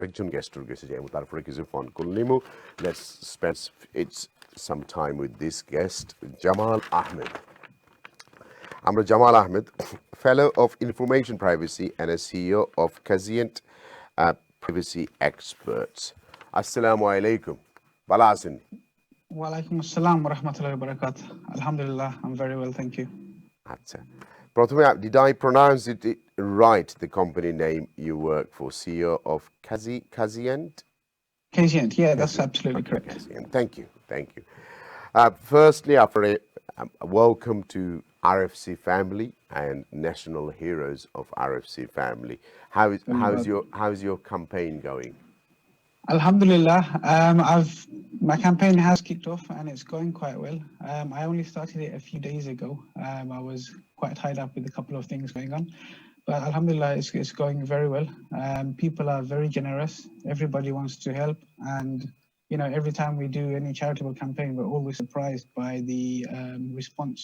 আরেকজন গেস্টর গেছে যাই তারপরে কিছু ফোন কল নিমু let's spend some time with this guest Jamal Ahmed. I'm Jamal Ahmed, Fellow of Information Privacy and a CEO of Kazient Privacy Experts. Assalamu alaikum. Bala asen? Wa alaikum assalam wa rahmatullahi wa barakatuh. Alhamdulillah, I'm very well, thank you. Acha. Prothome, did I pronounce it right, the company name you work for, CEO of Kazient? Kazient, yeah, that's absolutely correct. Kazient. Thank you. Firstly, welcome to RFC family and national heroes of RFC family. How's your campaign going? Alhamdulillah, my campaign has kicked off and it's going quite well. I only started it a few days ago. I was quite tied up with a couple of things going on, but Alhamdulillah, it's going very well. People are very generous. Everybody wants to help, and you know, every time we do any charitable campaign, we're always surprised by the response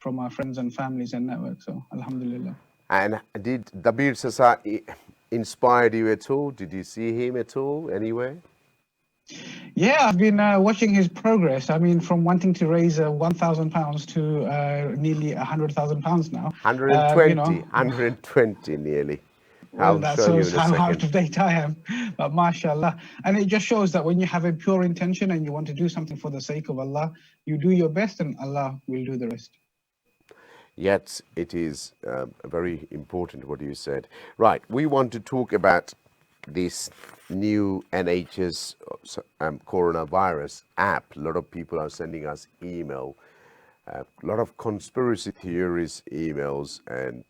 from our friends and families and networks. So Alhamdulillah. And did Dabir Sasa inspired you at all? Did you see him at all anywhere? Yeah, I've been watching his progress. I mean, from wanting to raise £1,000 to nearly £100,000 now. 120, you know, 120 nearly. well, I'll that show you shows in a how second. out of date I am. But mashallah. And it just shows that when you have a pure intention and you want to do something for the sake of Allah, you do your best and Allah will do the rest. Yet it is very important what you said. Right, we want to talk about this new NHS coronavirus app. A lot of people are sending us email, a lot of conspiracy theories emails, and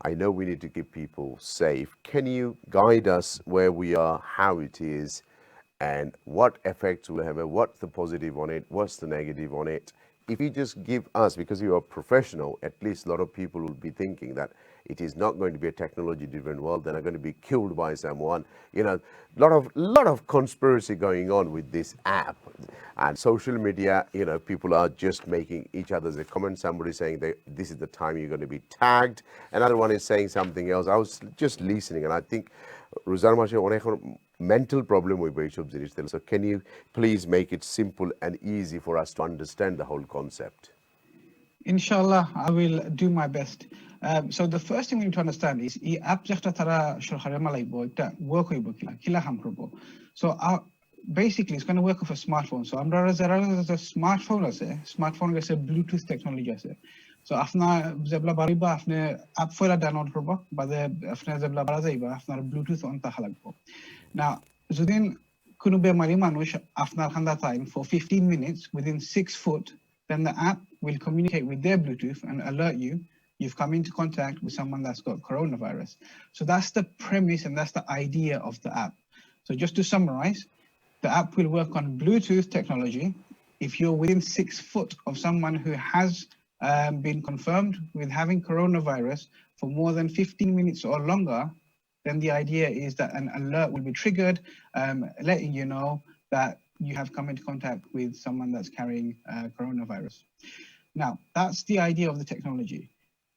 I know we need to keep people safe. Can you guide us where we are, how it is, and what effects will have, what's the positive on it, what's the negative on it? If you just give us, because you are professional, at least a lot of people will be thinking that it is not going to be a technology-driven world. They're not going to be killed by someone. You know, lot of conspiracy going on with this app and social media. You know, people are just making each other's a comment. Somebody saying that this is the time you're going to be tagged. Another one is saying something else. I was just listening, and I think mental problem with এইসব জিনিস। So can you please make it simple and easy for us to understand the whole concept? Inshallah, I will do my best. So the first thing we need to understand is the app jehta tara shorkhare malaibo ekta work hoibo kila ham korbo. So basically it's going to work off a smartphone. So amra jara smartphone ase Bluetooth technology ase. So afna jebla bariba afne app foila download korbo bade afne jebla bara jaiba afnar Bluetooth on ta halagbo. Now judin কোনো বেমারি মানুষ আপনার খান্দা time for 15 minutes within 6 foot, then the app will communicate with their Bluetooth and alert you you've come into contact with someone that's got coronavirus. So that's the premise and that's the idea of the app. So just to summarize, the app will work on Bluetooth technology. If you're within 6 foot of someone who has been confirmed with having coronavirus for more than 15 minutes or longer, then the idea is that an alert will be triggered, letting you know that you have come into contact with someone that's carrying coronavirus. Now, that's the idea of the technology.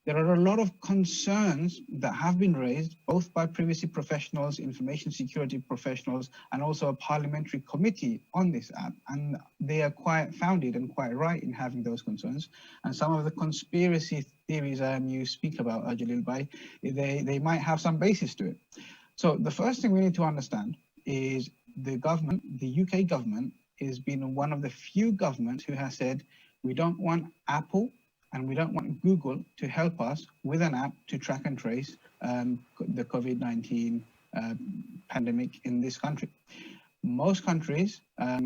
There are a lot of concerns that have been raised, both by privacy professionals, information security professionals, and also a parliamentary committee on this app. And they are quite founded and quite right in having those concerns. And some of the conspiracy theories you speak about, Jalil Bhai, they might have some basis to it. So the first thing we need to understand is the government, the UK government, has been one of the few governments who has said, we don't want Apple and we don't want Google to help us with an app to track and trace the COVID-19 pandemic in this country. Most countries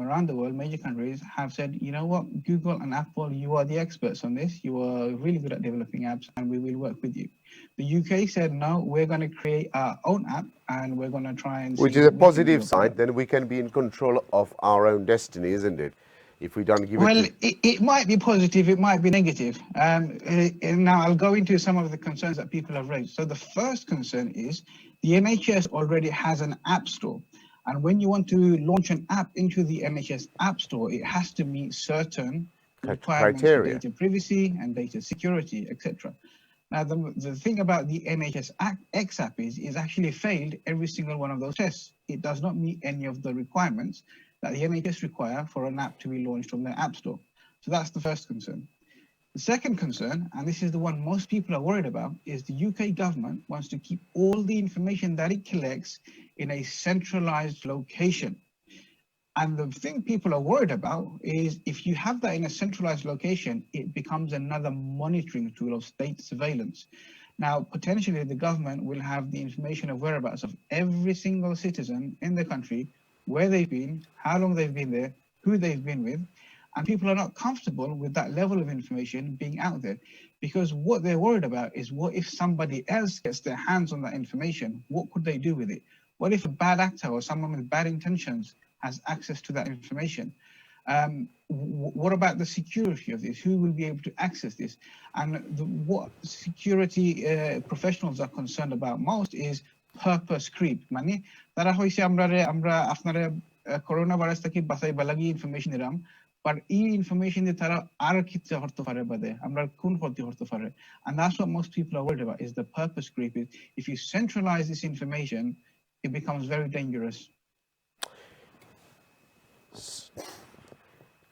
around the world, major countries, have said, you know what, Google and Apple, you are the experts on this. You are really good at developing apps and we will work with you. The UK said, no, we're going to create our own app and we're going to try and Which is a positive side, then we can be in control of our own destiny, isn't it? If we don't give well, it it might be positive, it might be negative. Now I'll go into some of the concerns that people have raised. So the first concern is the NHS already has an app store. And when you want to launch an app into the NHS App Store, it has to meet certain requirements for data privacy and data security, etc. Now, the thing about the NHSX app is actually failed every single one of those tests. It does not meet any of the requirements that the NHS require for an app to be launched from their app store. So that's the first concern. The second concern, and this is the one most people are worried about, is the UK government wants to keep all the information that it collects in a centralized location. And the thing people are worried about is if you have that in a centralized location, it becomes another monitoring tool of state surveillance. Now, potentially the government will have the information of whereabouts of every single citizen in the country, where they've been, how long they've been there, who they've been with, and people are not comfortable with that level of information being out there because what they're worried about is what if somebody else gets their hands on that information? What could they do with it? What if a bad actor or someone with bad intentions has access to that information? What about the security of this? Who will be able to access this? And what security professionals are concerned about most is purpose creep. মানে তারা হইছে আমরা আপনারা corona virus থেকে বাঁচাইবা লাগি information দিলাম but এই information দিয়ে তারা আর কিছু করতে পারে বাদে আমরা কোন ক্ষতি করতে পারে and that's what most people are worried about is the purpose creep. If you centralize this information, it becomes very dangerous.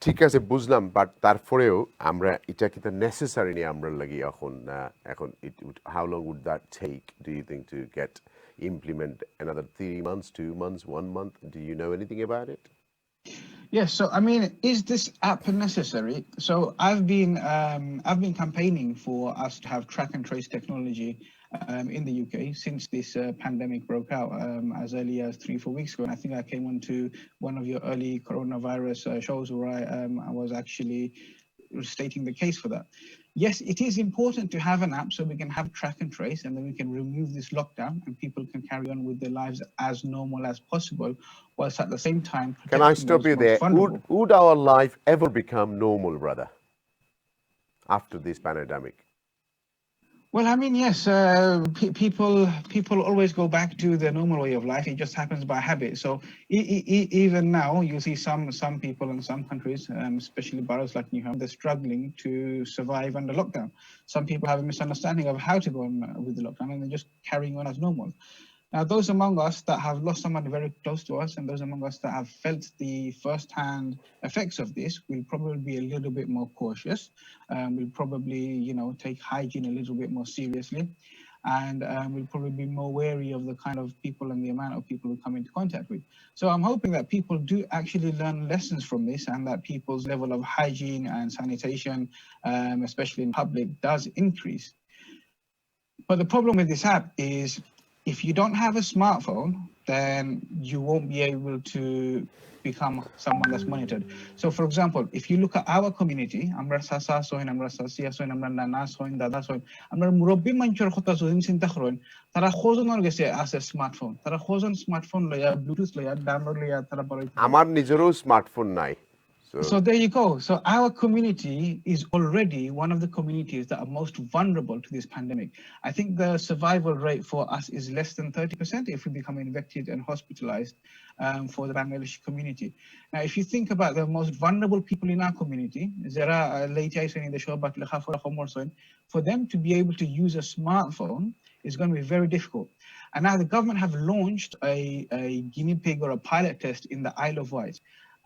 ঠিক আছে বুঝলাম বাট তারপরেও আমরা এটা কিন্তু নেসেসারি নিয়ে আমরা লাগি এখন এখন how long would that take do you think to get implement another 3 months 2 months 1 month do you know anything about it? Yes, so I mean, is this app necessary? So I've been campaigning for us to have track and trace technology in the UK since this pandemic broke out as early as 3-4 weeks ago. And I think I came on to one of your early coronavirus shows where I was actually stating the case for that. Yes, it is important to have an app so we can have track and trace and then we can remove this lockdown and people can carry on with their lives as normal as possible, whilst at the same time protecting Can I stop you there? Would our life ever become normal, brother, after this pandemic? Well, I mean, yes, people always go back to their normal way of life. It just happens by habit. So even now, you see some people in some countries, especially boroughs like Newham, they're struggling to survive under lockdown. Some people have a misunderstanding of how to go on with the lockdown, and they're just carrying on as normal. Now, those among us that have lost someone very close to us and those among us that have felt the first-hand effects of this will probably be a little bit more cautious. We'll probably, take hygiene a little bit more seriously. And we'll probably be more wary of the kind of people and the amount of people we come into contact with. So I'm hoping that people do actually learn lessons from this and that people's level of hygiene and sanitation, especially in public, does increase. But the problem with this app is if you don't have a smartphone, then you won't be able to become someone that's monitored. So for example, if you look at our community, আমরা সাসা সইন আমরা সাসিয়া সইন আমরা নানা সইন দাদা সইন আমরা মুরব্বী মানুষের কথা যদি চিন্তা করেন তারা খোঁজনের গেছে আছে স্মার্টফোন তারা খোঁজন স্মার্টফোন লইয়া ব্লুটুথ লইয়া ডাউনলোড লইয়া তারা বড় আমার নিজেরও স্মার্টফোন নাই. So there you go. So our community is already one of the communities that are most vulnerable to this pandemic. I think the survival rate for us is less than 30% if we become infected and hospitalized for the Bangladeshi community. Now, if you think about the most vulnerable people in our community, for them to be able to use a smartphone is going to be very difficult. And now the government have launched a guinea pig or a pilot test in the Isle of Wight.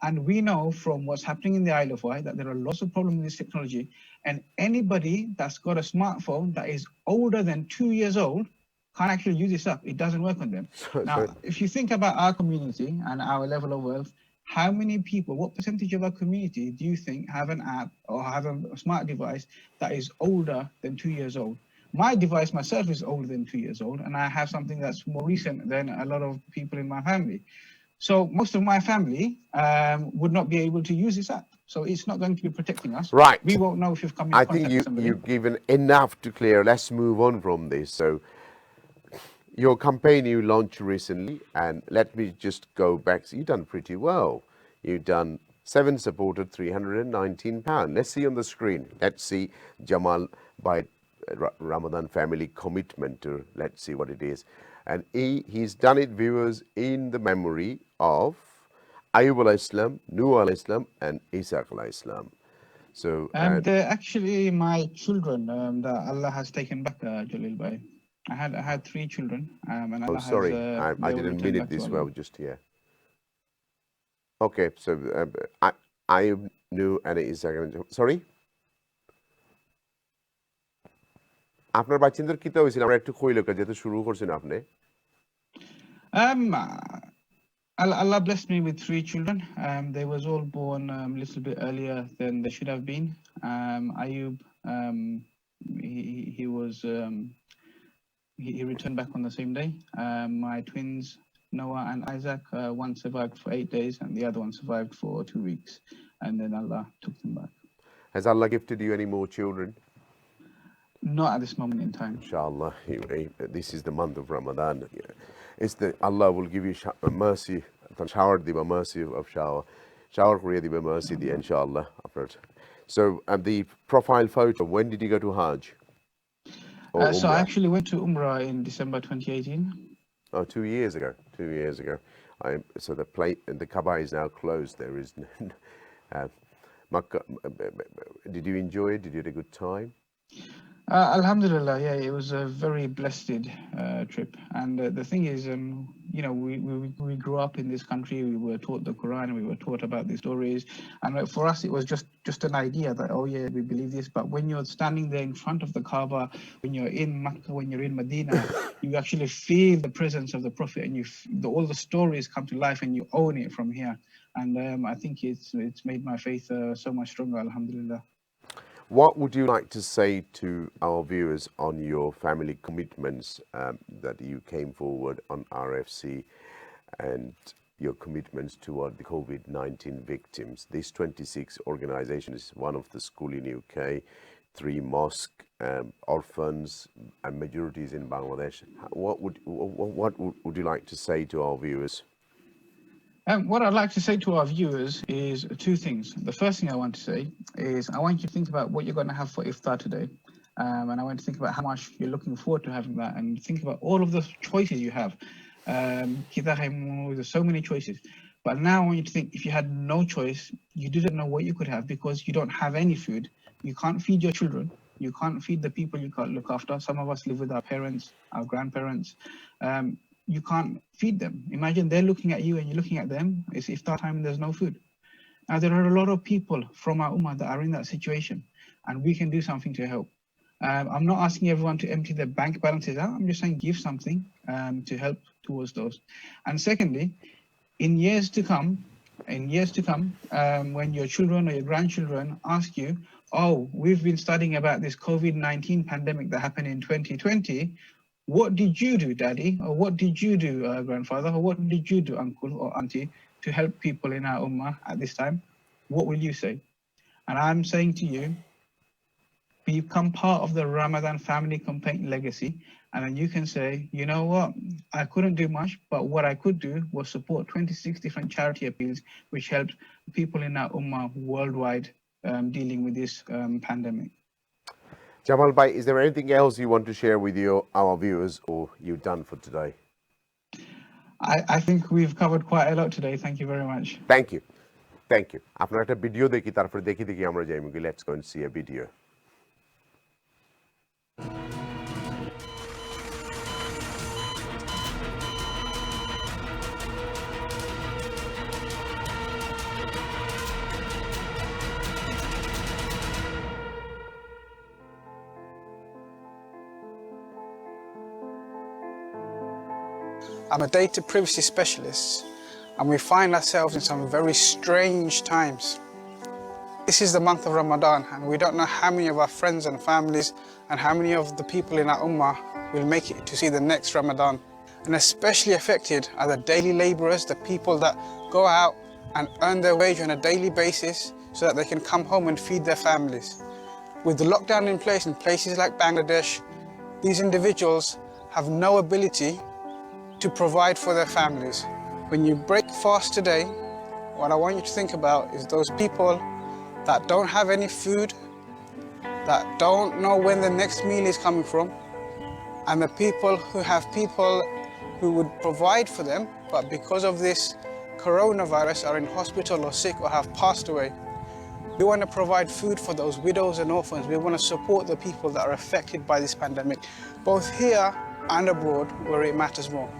And we know from what's happening in the Isle of Wight that there are lots of problems with this technology. And anybody that's got a smartphone that is older than 2 years old can't actually use this app. It doesn't work on them. Now, if you think about our community and our level of wealth, how many people, what percentage of our community do you think have an app or have a smart device that is older than 2 years old? My device myself is older than 2 years old, and I have something that's more recent than a lot of people in my family. So most of my family would not be able to use this app. So it's not going to be protecting us. Right. We won't know if you've come in contact with somebody. You've given enough to clear. Let's move on from this. So your campaign you launched recently, and let me just go back. So you've done pretty well. You've done 7 supported, £319. Let's see on the screen. Let's see Jamal by Ramadan family commitment. Let's see what it is. And he's done it, viewers, in the memory of Ayub alayhi salam, Nuh alayhi salam, and Isa alayhi salam. So they're actually my children that Allah has taken back, Jalil Bhai. I had 3 children, and oh, Allah has sorry, I they were didn't mean returned it back to this Allah. well. Just here. Okay, so I knew NHSX. Sorry. আপনার বাচ্চাদের কি তো হয়েছিল আমরা একটু কইলকা যেহেতু শুরু করছেন আপনি Um, Allah blessed me with 3 children. They was all born a little bit earlier than they should have been. Ayub, he was he returned back on the same day. My twins, Noah and Isaac, one survived for 8 days and the other one survived for 2 weeks, and then Allah took them back. Has Allah gifted you any more children? Not at this moment in time. Inshallah, this is the month of Ramadan. It's the Allah will give you mercy, shower diba mercy of shower koriya diba mercy di inshallah after. So the profile photo, when did you go to Hajj? So I actually went to Umrah in December 2018. Oh, 2 years ago. 2 years ago. So the Kaaba is now closed. There is Makkah. Did you enjoy it? Did you have a good time? Alhamdulillah, yeah, it was a very blessed trip. And the thing is, you know, we grew up in this country. We were taught the Quran. We were taught about these stories. And for us, it was just an idea that, oh yeah, we believe this. But when you're standing there in front of the Kaaba, when you're in Makkah, when you're in Medina, you actually feel the presence of the Prophet, and all the stories come to life, and you own it from here. And I think it's made my faith so much stronger, alhamdulillah. What would you like to say to our viewers on your family commitments that you came forward on RFC and your commitments toward the COVID-19 victims? This 26 organization is one of the school in UK, 3 mosque, orphans, and majorities in Bangladesh. What would you like to say to our viewers? What I'd like to say to our viewers is 2 things. The first thing I want to say is I want you to think about what you're going to have for iftar today. And I want to think about how much you're looking forward to having that, and think about all of the choices you have. There's so many choices. But now I want you to think, if you had no choice, you didn't know what you could have because you don't have any food. You can't feed your children. You can't feed the people you can't look after. Some of us live with our parents, our grandparents. You can't feed them. Imagine they're looking at you and you're looking at them. It's iftar time and there's no food. Now, there are a lot of people from our ummah that are in that situation, and we can do something to help. I'm not asking everyone to empty their bank balances out. I'm just saying give something to help towards those. And secondly, in years to come, when your children or your grandchildren ask you, oh, we've been studying about this COVID-19 pandemic that happened in 2020, what did you do, Daddy? Or what did you do, grandfather? Or what did you do, uncle or auntie, to help people in our ummah at this time? What will you say? And I'm saying to you, become part of the Ramadan family campaign legacy. And then you can say, you know what? I couldn't do much, but what I could do was support 26 different charity appeals, which helped people in our ummah worldwide dealing with this pandemic. Jamal Bhai, is there anything else you want to share with our viewers, or you're done for today? I think we've covered quite a lot today. Thank you very much. Thank you. Thank you. আপনার একটা video দেখি তারপরে দেখি আমরা যাই মুগি let's go and see a video. I'm a data privacy specialist, and we find ourselves in some very strange times. This is the month of Ramadan, and we don't know how many of our friends and families and how many of the people in our ummah will make it to see the next Ramadan. And especially affected are the daily laborers, the people that go out and earn their wage on a daily basis so that they can come home and feed their families. With the lockdown in place in places like Bangladesh, these individuals have no ability to provide for their families. When you break fast today, what I want you to think about is those people that don't have any food, that don't know when the next meal is coming from, and the people who have people who would provide for them, but because of this coronavirus are in hospital or sick or have passed away. We want to provide food for those widows and orphans. We want to support the people that are affected by this pandemic, both here and abroad, where it matters more.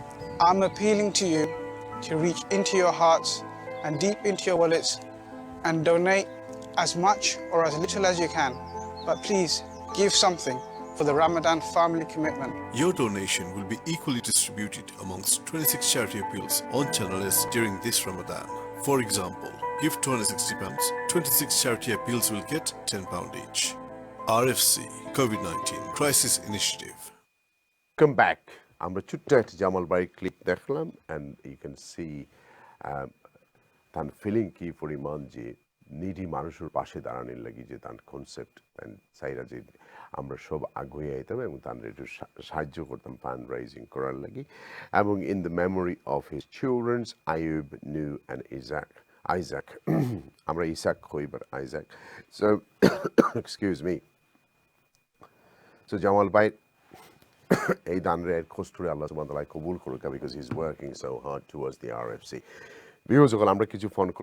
I'm appealing to you to reach into your hearts and deep into your wallets and donate as much or as little as you can. But please, give something for the Ramadan family commitment. Your donation will be equally distributed amongst 26 charity appeals on Channel S during this Ramadan. For example, give £260, 26 charity appeals will get £10 each. RFC COVID-19 Crisis Initiative. Come back. আমরা ছোট্ট একটা জামাল ভাইয়ের clip দেখলাম and you can see তার feeling কি পরিমাণ যে needy মানুষের পাশে দাঁড়ানোর লাগি যে তার কনসেপ্ট and চাইরা যে আমরা সব আগুয়ে আইতাম এবং তার একটু সাহায্য করতাম ফান্ড রাইজিং করার লাগি এবং in the memory of his children Ayub, Nu and Isaac আমরা ইসাক হই but Isaac so excuse me so Jamal ভাই এই দানের কষ্টরে আল্লাহ সুবহানাহু ওয়া তাআলা কবুল করুক because he's working so hard towards the RFC viewers আমরা কিছু ফোন